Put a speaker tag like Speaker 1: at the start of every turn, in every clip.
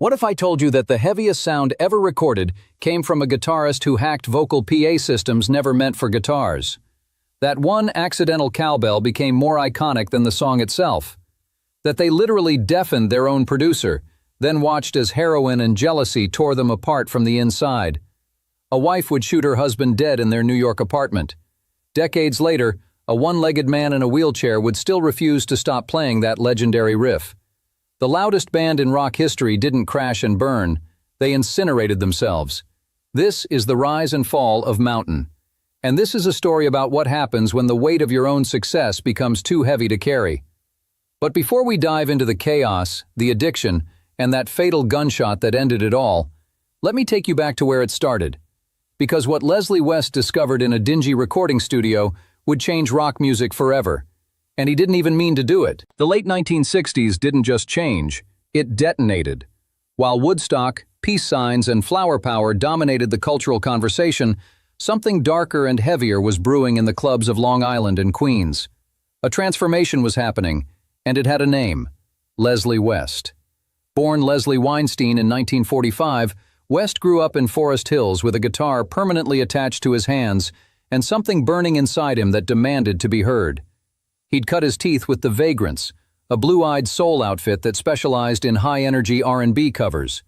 Speaker 1: What if I told you that the heaviest sound ever recorded came from a guitarist who hacked vocal PA systems never meant for guitars? That one accidental cowbell became more iconic than the song itself. That they literally deafened their own producer, then watched as heroin and jealousy tore them apart from the inside. A wife would shoot her husband dead in their New York apartment. Decades later, a one-legged man in a wheelchair would still refuse to stop playing that legendary riff. The loudest band in rock history didn't crash and burn, they incinerated themselves. This is the rise and fall of Mountain. And this is a story about what happens when the weight of your own success becomes too heavy to carry. But before we dive into the chaos, the addiction, and that fatal gunshot that ended it all, let me take you back to where it started. Because what Leslie West discovered in a dingy recording studio would change rock music forever. And he didn't even mean to do it. The late 1960s didn't just change, it detonated. While Woodstock, peace signs, and flower power dominated the cultural conversation, something darker and heavier was brewing in the clubs of Long Island and Queens. A transformation was happening, and it had a name: Leslie West. Born Leslie Weinstein in 1945, West grew up in Forest Hills with a guitar permanently attached to his hands and something burning inside him that demanded to be heard. He'd cut his teeth with the Vagrants, a blue-eyed soul outfit that specialized in high-energy R&B covers.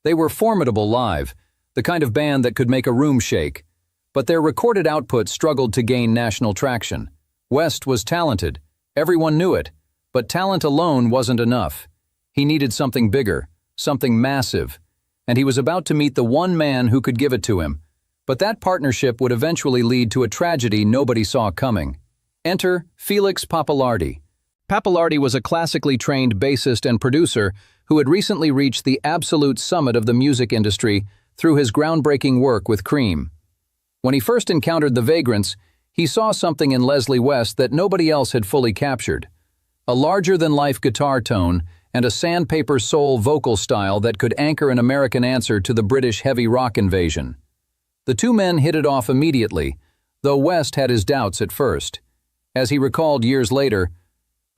Speaker 1: They were formidable live, the kind of band that could make a room shake, but their recorded output struggled to gain national traction. West was talented, everyone knew it, but talent alone wasn't enough. He needed something bigger, something massive, and he was about to meet the one man who could give it to him. But that partnership would eventually lead to a tragedy nobody saw coming. Enter Felix Pappalardi. Pappalardi was a classically trained bassist and producer who had recently reached the absolute summit of the music industry through his groundbreaking work with Cream. When he first encountered the Vagrants, he saw something in Leslie West that nobody else had fully captured. A larger-than-life guitar tone and a sandpaper soul vocal style that could anchor an American answer to the British heavy rock invasion. The two men hit it off immediately, though West had his doubts at first. As he recalled years later,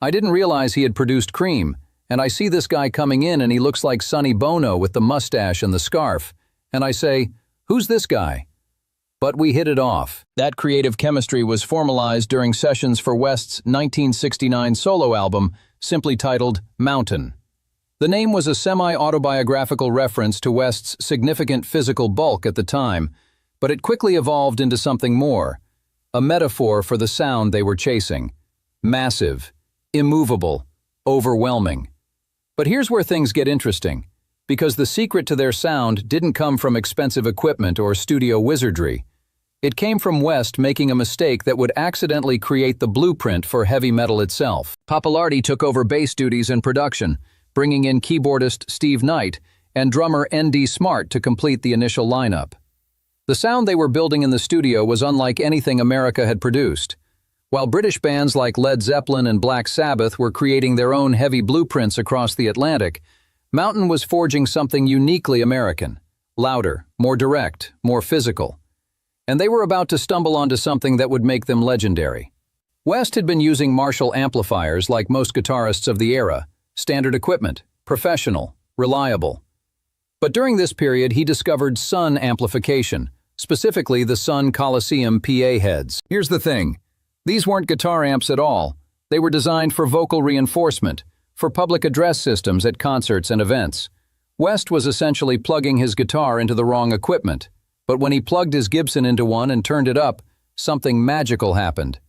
Speaker 1: "I didn't realize he had produced Cream, and I see this guy coming in and he looks like Sonny Bono with the mustache and the scarf, and I say, who's this guy?" But we hit it off. That creative chemistry was formalized during sessions for West's 1969 solo album, simply titled Mountain. The name was a semi-autobiographical reference to West's significant physical bulk at the time, but it quickly evolved into something more. A metaphor for the sound they were chasing. Massive, immovable, overwhelming. But here's where things get interesting, because the secret to their sound didn't come from expensive equipment or studio wizardry. It came from West making a mistake that would accidentally create the blueprint for heavy metal itself. Pappalardi took over bass duties and production, bringing in keyboardist Steve Knight and drummer N.D. Smart to complete the initial lineup. The sound they were building in the studio was unlike anything America had produced. While British bands like Led Zeppelin and Black Sabbath were creating their own heavy blueprints across the Atlantic, Mountain was forging something uniquely American. Louder, more direct, more physical. And they were about to stumble onto something that would make them legendary. West had been using Marshall amplifiers like most guitarists of the era, standard equipment, professional, reliable. But during this period he discovered Sun amplification, specifically the Sun Coliseum PA heads. Here's the thing. These weren't guitar amps at all. They were designed for vocal reinforcement, for public address systems at concerts and events. West was essentially plugging his guitar into the wrong equipment, but when he plugged his Gibson into one and turned it up, something magical happened.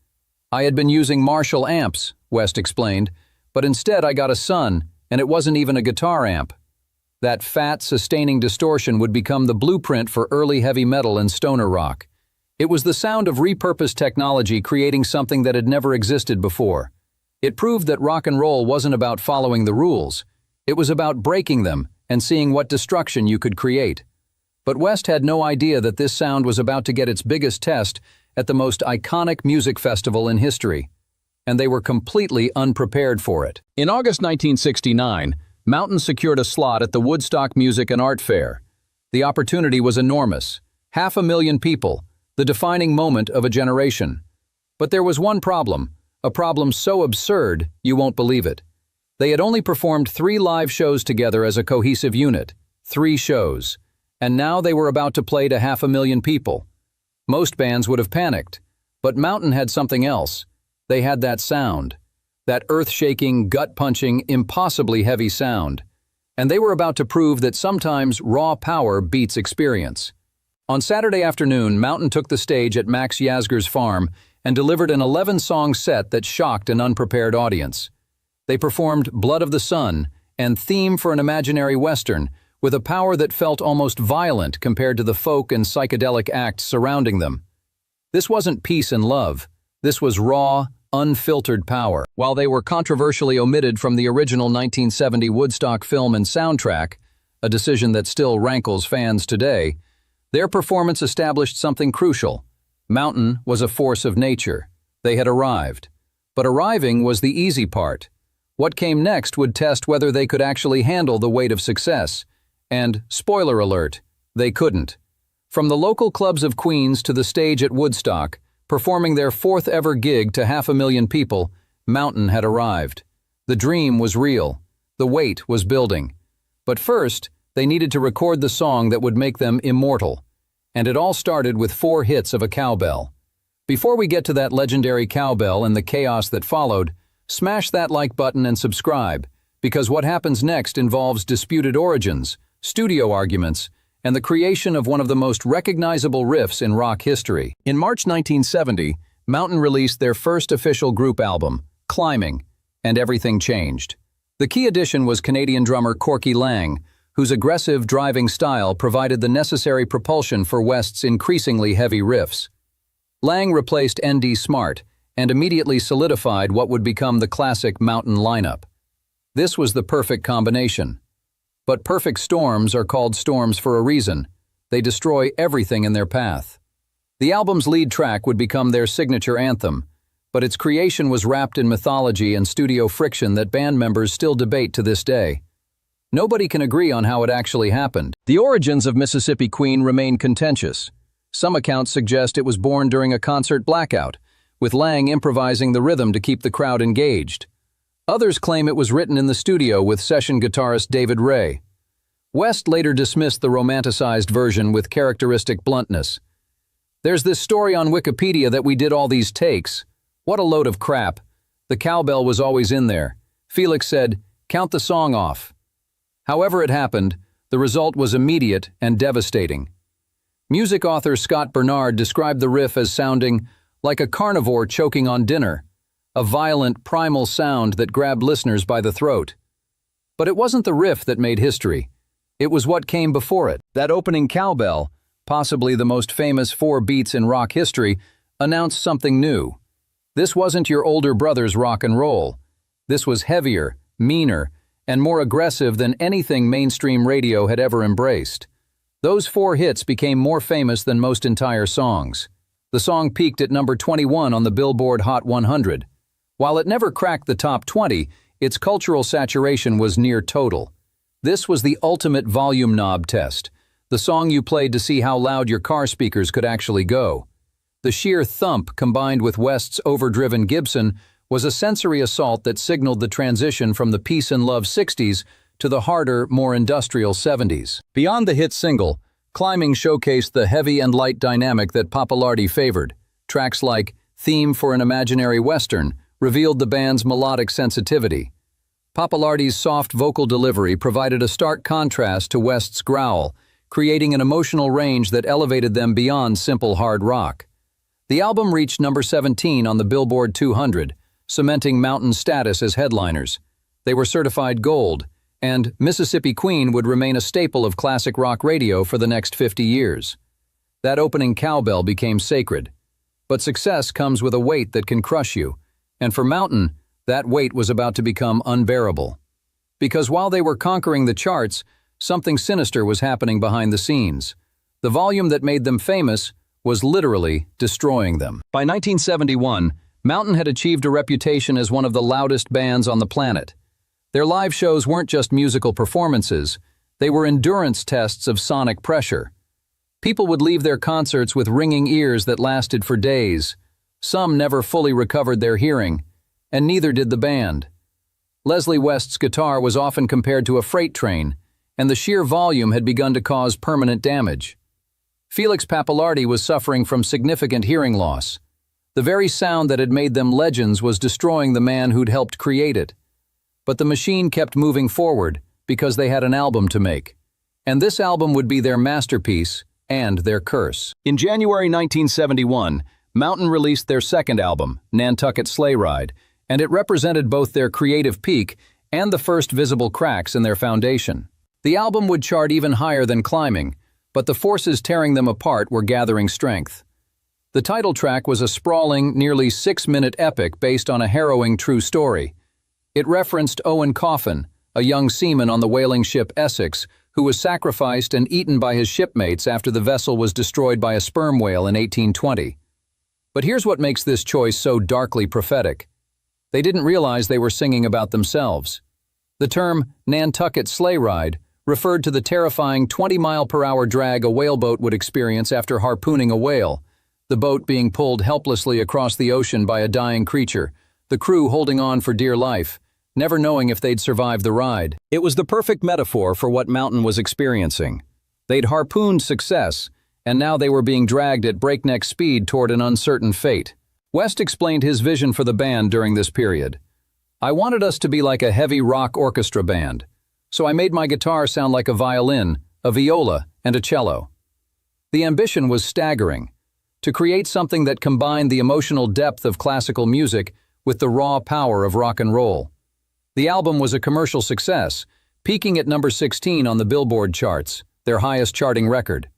Speaker 1: "I had been using Marshall amps," West explained, "but instead I got a Sun, and it wasn't even a guitar amp." That fat, sustaining distortion would become the blueprint for early heavy metal and stoner rock. It was the sound of repurposed technology creating something that had never existed before. It proved that rock and roll wasn't about following the rules. It was about breaking them and seeing what destruction you could create. But West had no idea that this sound was about to get its biggest test at the most iconic music festival in history. And they were completely unprepared for it. In August 1969, Mountain secured a slot at the Woodstock Music and Art Fair. The opportunity was enormous. 500,000 people, the defining moment of a generation. But there was one problem, a problem so absurd you won't believe it. They had only performed 3 live shows together as a cohesive unit, 3 shows, and now they were about to play to 500,000 people. Most bands would have panicked, but Mountain had something else. They had that sound, that earth-shaking, gut-punching, impossibly heavy sound, and they were about to prove that sometimes raw power beats experience. On Saturday afternoon, Mountain took the stage at Max Yasgur's farm and delivered an 11-song set that shocked an unprepared audience. They performed Blood of the Sun and Theme for an Imaginary Western with a power that felt almost violent compared to the folk and psychedelic acts surrounding them. This wasn't peace and love. This was raw, unfiltered power. While they were controversially omitted from the original 1970 Woodstock film and soundtrack, a decision that still rankles fans today, their performance established something crucial. Mountain was a force of nature. They had arrived. But arriving was the easy part. What came next would test whether they could actually handle the weight of success. And, spoiler alert, they couldn't. From the local clubs of Queens to the stage at Woodstock, performing their 4th ever gig to 500,000 people, Mountain had arrived. The dream was real. The weight was building. But first, they needed to record the song that would make them immortal. And it all started with 4 hits of a cowbell. Before we get to that legendary cowbell and the chaos that followed, smash that like button and subscribe, because what happens next involves disputed origins, studio arguments, and the creation of one of the most recognizable riffs in rock history. In March 1970, Mountain released their first official group album, Climbing, and everything changed. The key addition was Canadian drummer Corky Laing, whose aggressive driving style provided the necessary propulsion for West's increasingly heavy riffs. Laing replaced N.D. Smart and immediately solidified what would become the classic Mountain lineup. This was the perfect combination. But perfect storms are called storms for a reason. They destroy everything in their path. The album's lead track would become their signature anthem, but its creation was wrapped in mythology and studio friction that band members still debate to this day. Nobody can agree on how it actually happened. The origins of Mississippi Queen remain contentious. Some accounts suggest it was born during a concert blackout, with Laing improvising the rhythm to keep the crowd engaged. Others claim it was written in the studio with session guitarist David Ray. West later dismissed the romanticized version with characteristic bluntness. "There's this story on Wikipedia that we did all these takes. What a load of crap. The cowbell was always in there." Felix said, "Count the song off." However it happened, the result was immediate and devastating. Music author Scott Bernard described the riff as sounding like a carnivore choking on dinner, a violent, primal sound that grabbed listeners by the throat. But it wasn't the riff that made history. It was what came before it. That opening cowbell, possibly the most famous 4 beats in rock history, announced something new. This wasn't your older brother's rock and roll. This was heavier, meaner, and more aggressive than anything mainstream radio had ever embraced. Those 4 hits became more famous than most entire songs. The song peaked at number 21 on the Billboard Hot 100. While it never cracked the top 20, its cultural saturation was near total. This was the ultimate volume knob test, the song you played to see how loud your car speakers could actually go. The sheer thump combined with West's overdriven Gibson was a sensory assault that signaled the transition from the peace and love 60s to the harder, more industrial 70s. Beyond the hit single, Climbing showcased the heavy and light dynamic that Pappalardi favored. Tracks like Theme for an Imaginary Western revealed the band's melodic sensitivity. Pappalardi's soft vocal delivery provided a stark contrast to West's growl, creating an emotional range that elevated them beyond simple hard rock. The album reached number 17 on the Billboard 200, cementing Mountain's status as headliners. They were certified gold, and Mississippi Queen would remain a staple of classic rock radio for the next 50 years. That opening cowbell became sacred. But success comes with a weight that can crush you, and for Mountain, that weight was about to become unbearable. Because while they were conquering the charts, something sinister was happening behind the scenes. The volume that made them famous was literally destroying them. By 1971, Mountain had achieved a reputation as one of the loudest bands on the planet. Their live shows weren't just musical performances, they were endurance tests of sonic pressure. People would leave their concerts with ringing ears that lasted for days. Some never fully recovered their hearing, and neither did the band. Leslie West's guitar was often compared to a freight train, and the sheer volume had begun to cause permanent damage. Felix Pappalardi was suffering from significant hearing loss. The very sound that had made them legends was destroying the man who'd helped create it. But the machine kept moving forward because they had an album to make. And this album would be their masterpiece and their curse. In January 1971, Mountain released their second album, Nantucket Sleigh Ride, and it represented both their creative peak and the first visible cracks in their foundation. The album would chart even higher than Climbing, but the forces tearing them apart were gathering strength. The title track was a sprawling, nearly 6-minute epic based on a harrowing true story. It referenced Owen Coffin, a young seaman on the whaling ship Essex, who was sacrificed and eaten by his shipmates after the vessel was destroyed by a sperm whale in 1820. But here's what makes this choice so darkly prophetic. They didn't realize they were singing about themselves. The term Nantucket Sleigh Ride referred to the terrifying 20-mile-per-hour drag a whaleboat would experience after harpooning a whale, the boat being pulled helplessly across the ocean by a dying creature, the crew holding on for dear life, never knowing if they'd survive the ride. It was the perfect metaphor for what Mountain was experiencing. They'd harpooned success, and now they were being dragged at breakneck speed toward an uncertain fate. West explained his vision for the band during this period. "I wanted us to be like a heavy rock orchestra band, so I made my guitar sound like a violin, a viola, and a cello." The ambition was staggering, to create something that combined the emotional depth of classical music with the raw power of rock and roll. The album was a commercial success, peaking at number 16 on the Billboard charts, their highest charting record.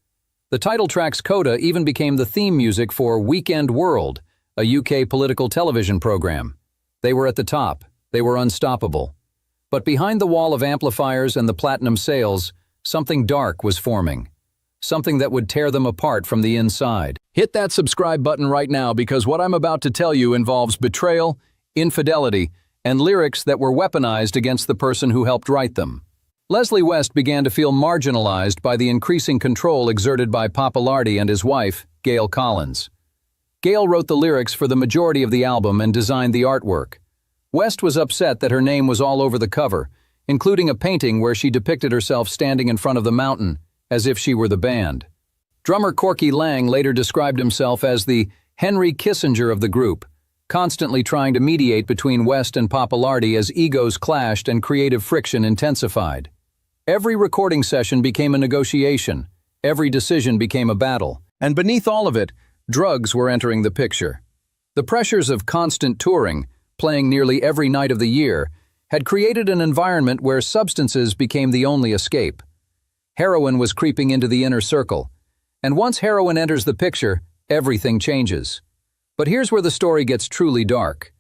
Speaker 1: The title track's coda even became the theme music for Weekend World, a UK political television program. They were at the top. They were unstoppable. But behind the wall of amplifiers and the platinum sales, something dark was forming. Something that would tear them apart from the inside. Hit that subscribe button right now because what I'm about to tell you involves betrayal, infidelity, and lyrics that were weaponized against the person who helped write them. Leslie West began to feel marginalized by the increasing control exerted by Pappalardi and his wife, Gail Collins. Gail wrote the lyrics for the majority of the album and designed the artwork. West was upset that her name was all over the cover, including a painting where she depicted herself standing in front of the mountain, as if she were the band. Drummer Corky Lang later described himself as the Henry Kissinger of the group, constantly trying to mediate between West and Pappalardi as egos clashed and creative friction intensified. Every recording session became a negotiation, every decision became a battle, and beneath all of it, drugs were entering the picture. The pressures of constant touring, playing nearly every night of the year, had created an environment where substances became the only escape. Heroin was creeping into the inner circle, and once heroin enters the picture, everything changes. But here's where the story gets truly dark.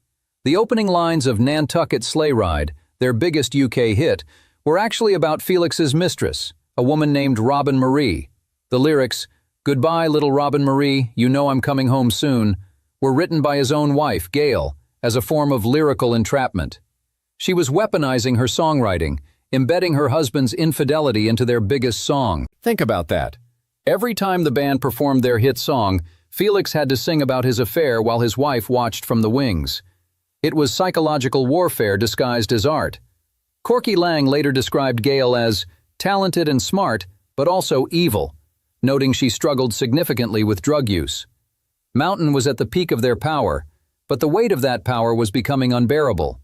Speaker 1: The opening lines of Nantucket Sleigh Ride, their biggest UK hit, were actually about Felix's mistress, a woman named Robin Marie. The lyrics, "Goodbye, little Robin Marie, you know I'm coming home soon," were written by his own wife, Gail, as a form of lyrical entrapment. She was weaponizing her songwriting, embedding her husband's infidelity into their biggest song. Think about that. Every time the band performed their hit song, Felix had to sing about his affair while his wife watched from the wings. It was psychological warfare disguised as art. Corky Lang later described Gail as talented and smart, but also evil, noting she struggled significantly with drug use. Mountain was at the peak of their power, but the weight of that power was becoming unbearable.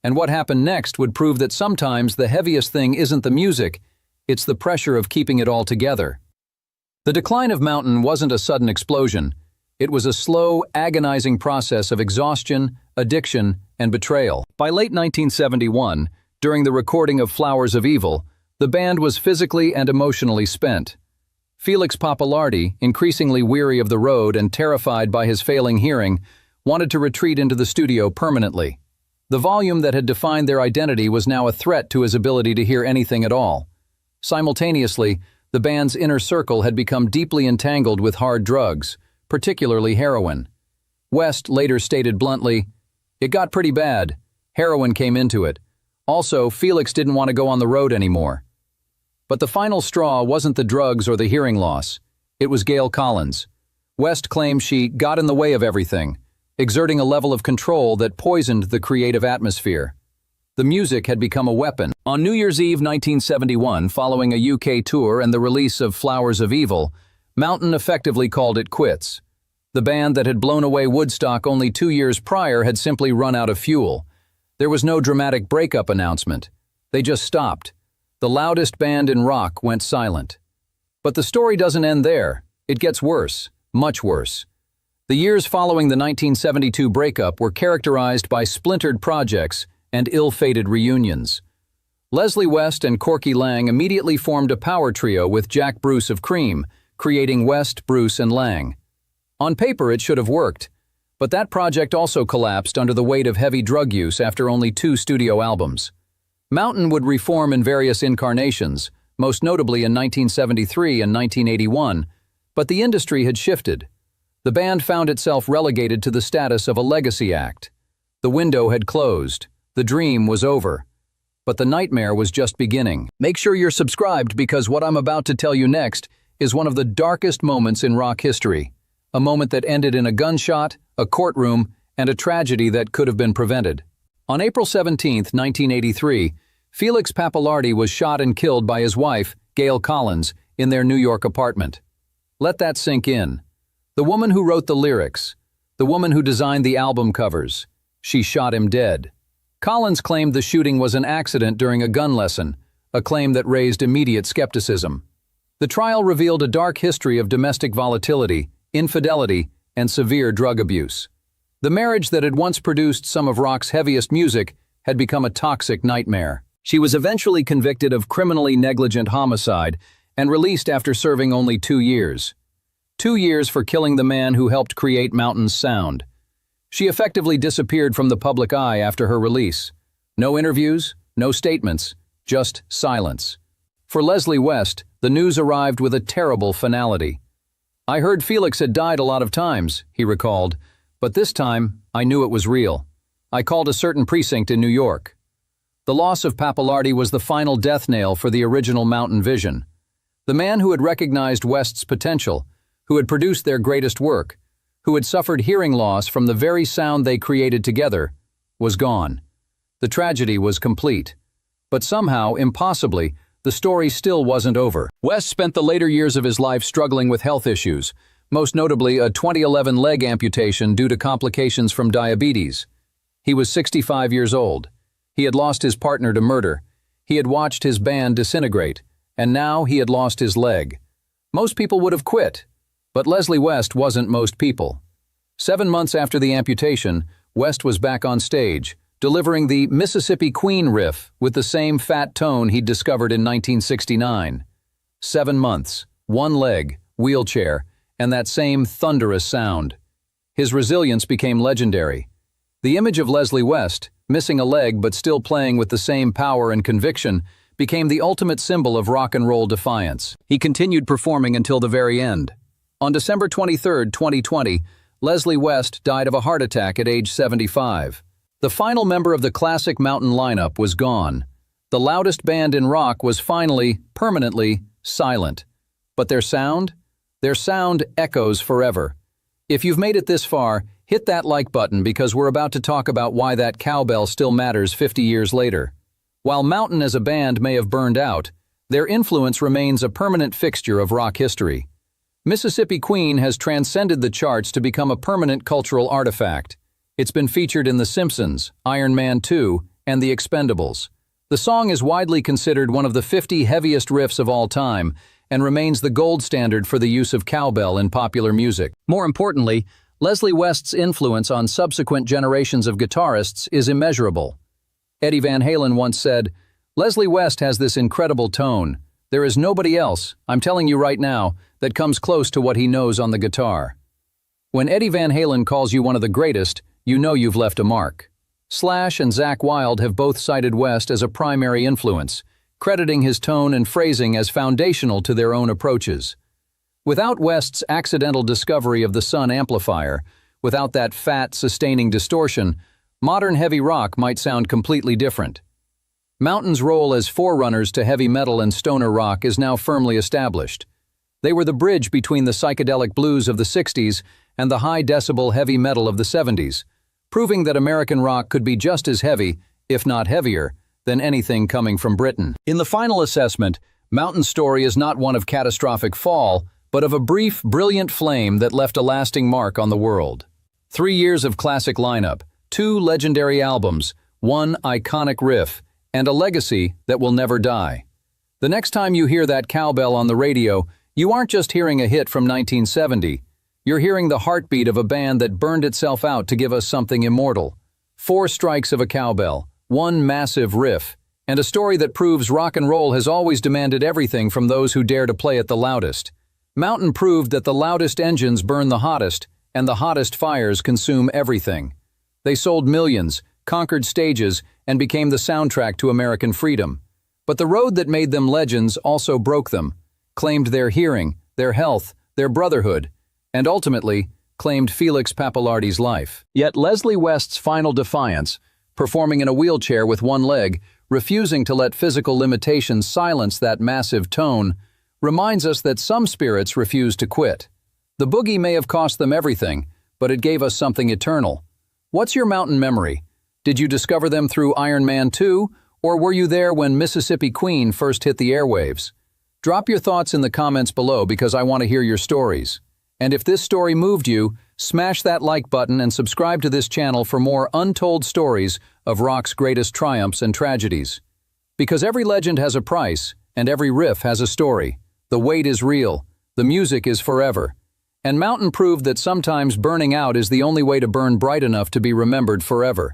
Speaker 1: And what happened next would prove that sometimes the heaviest thing isn't the music, it's the pressure of keeping it all together. The decline of Mountain wasn't a sudden explosion. It was a slow, agonizing process of exhaustion, addiction, and betrayal. By late 1971, during the recording of Flowers of Evil, the band was physically and emotionally spent. Felix Pappalardi, increasingly weary of the road and terrified by his failing hearing, wanted to retreat into the studio permanently. The volume that had defined their identity was now a threat to his ability to hear anything at all. Simultaneously, the band's inner circle had become deeply entangled with hard drugs, particularly heroin. West later stated bluntly, "It got pretty bad. Heroin came into it. Also, Felix didn't want to go on the road anymore." But the final straw wasn't the drugs or the hearing loss. It was Gail Collins. West claimed she got in the way of everything, exerting a level of control that poisoned the creative atmosphere. The music had become a weapon. On New Year's Eve 1971, following a UK tour and the release of Flowers of Evil, Mountain effectively called it quits. The band that had blown away Woodstock only 2 years prior had simply run out of fuel. There was no dramatic breakup announcement. They just stopped. The loudest band in rock went silent. But the story doesn't end there. It gets worse, much worse. The years following the 1972 breakup were characterized by splintered projects and ill-fated reunions. Leslie West and Corky Lang immediately formed a power trio with Jack Bruce of Cream, creating West, Bruce, and Lang. On paper, it should have worked, but that project also collapsed under the weight of heavy drug use after only 2 studio albums. Mountain would reform in various incarnations, most notably in 1973 and 1981, but the industry had shifted. The band found itself relegated to the status of a legacy act. The window had closed. The dream was over. But the nightmare was just beginning. Make sure you're subscribed because what I'm about to tell you next is one of the darkest moments in rock history. A moment that ended in a gunshot, a courtroom, and a tragedy that could have been prevented. On April 17, 1983, Felix Pappalardi was shot and killed by his wife, Gail Collins, in their New York apartment. Let that sink in. The woman who wrote the lyrics, the woman who designed the album covers, she shot him dead. Collins claimed the shooting was an accident during a gun lesson, a claim that raised immediate skepticism. The trial revealed a dark history of domestic volatility, infidelity, and severe drug abuse. The marriage that had once produced some of rock's heaviest music had become a toxic nightmare. She was eventually convicted of criminally negligent homicide and released after serving only 2 years. 2 years for killing the man who helped create Mountain's sound. She effectively disappeared from the public eye after her release. No interviews, no statements, just silence. For Leslie West, the news arrived with a terrible finality. "I heard Felix had died a lot of times," he recalled, "but this time, I knew it was real. I called a certain precinct in New York." The loss of Pappalardi was the final death nail for the original Mountain vision. The man who had recognized West's potential, who had produced their greatest work, who had suffered hearing loss from the very sound they created together, was gone. The tragedy was complete. But somehow, impossibly, the story still wasn't over. West spent the later years of his life struggling with health issues, most notably a 2011 leg amputation due to complications from diabetes. He was 65 years old. He had lost his partner to murder. He had watched his band disintegrate, and now he had lost his leg. Most people would have quit. But Leslie West wasn't most people. 7 months after the amputation, West was back on stage, delivering the Mississippi Queen riff with the same fat tone he'd discovered in 1969. 7 months, 1 leg, wheelchair, and that same thunderous sound. His resilience became legendary. The image of Leslie West, missing a leg but still playing with the same power and conviction, became the ultimate symbol of rock and roll defiance. He continued performing until the very end. On December 23, 2020, Leslie West died of a heart attack at age 75. The final member of the classic Mountain lineup was gone. The loudest band in rock was finally, permanently, silent. But their sound? Their sound echoes forever. If you've made it this far, hit that like button because we're about to talk about why that cowbell still matters 50 years later. While Mountain as a band may have burned out, their influence remains a permanent fixture of rock history. Mississippi Queen has transcended the charts to become a permanent cultural artifact. It's been featured in The Simpsons, Iron Man 2, and The Expendables. The song is widely considered one of the 50 heaviest riffs of all time and remains the gold standard for the use of cowbell in popular music. More importantly, Leslie West's influence on subsequent generations of guitarists is immeasurable. Eddie Van Halen once said, "Leslie West has this incredible tone. There is nobody else, I'm telling you right now, that comes close to what he knows on the guitar." When Eddie Van Halen calls you one of the greatest, you know you've left a mark. Slash and Zakk Wylde have both cited West as a primary influence, crediting his tone and phrasing as foundational to their own approaches. Without West's accidental discovery of the Sun amplifier, without that fat, sustaining distortion, modern heavy rock might sound completely different. Mountain's role as forerunners to heavy metal and stoner rock is now firmly established. They were the bridge between the psychedelic blues of the 60s and the high-decibel heavy metal of the 70s, proving that American rock could be just as heavy if not heavier, than anything coming from Britain. In the final assessment, Mountain's story is not one of catastrophic fall, but of a brief, brilliant flame that left a lasting mark on the world. 3 years of classic lineup, 2 legendary albums, 1 iconic riff, and a legacy that will never die. The next time you hear that cowbell on the radio, you aren't just hearing a hit from 1970. You're hearing the heartbeat of a band that burned itself out to give us something immortal. 4 strikes of a cowbell, 1 massive riff, and a story that proves rock and roll has always demanded everything from those who dare to play it the loudest. Mountain proved that the loudest engines burn the hottest, and the hottest fires consume everything. They sold millions, conquered stages, and became the soundtrack to American freedom. But the road that made them legends also broke them, claimed their hearing, their health, their brotherhood, and ultimately claimed Felix Pappalardi's life. Yet Leslie West's final defiance, performing in a wheelchair with 1 leg, refusing to let physical limitations silence that massive tone, reminds us that some spirits refuse to quit. The boogie may have cost them everything, but it gave us something eternal. What's your Mountain memory? Did you discover them through Iron Man 2, or were you there when Mississippi Queen first hit the airwaves? Drop your thoughts in the comments below because I want to hear your stories. And if this story moved you, smash that like button and subscribe to this channel for more untold stories of rock's greatest triumphs and tragedies. Because every legend has a price, and every riff has a story. The weight is real, the music is forever. And Mountain proved that sometimes burning out is the only way to burn bright enough to be remembered forever.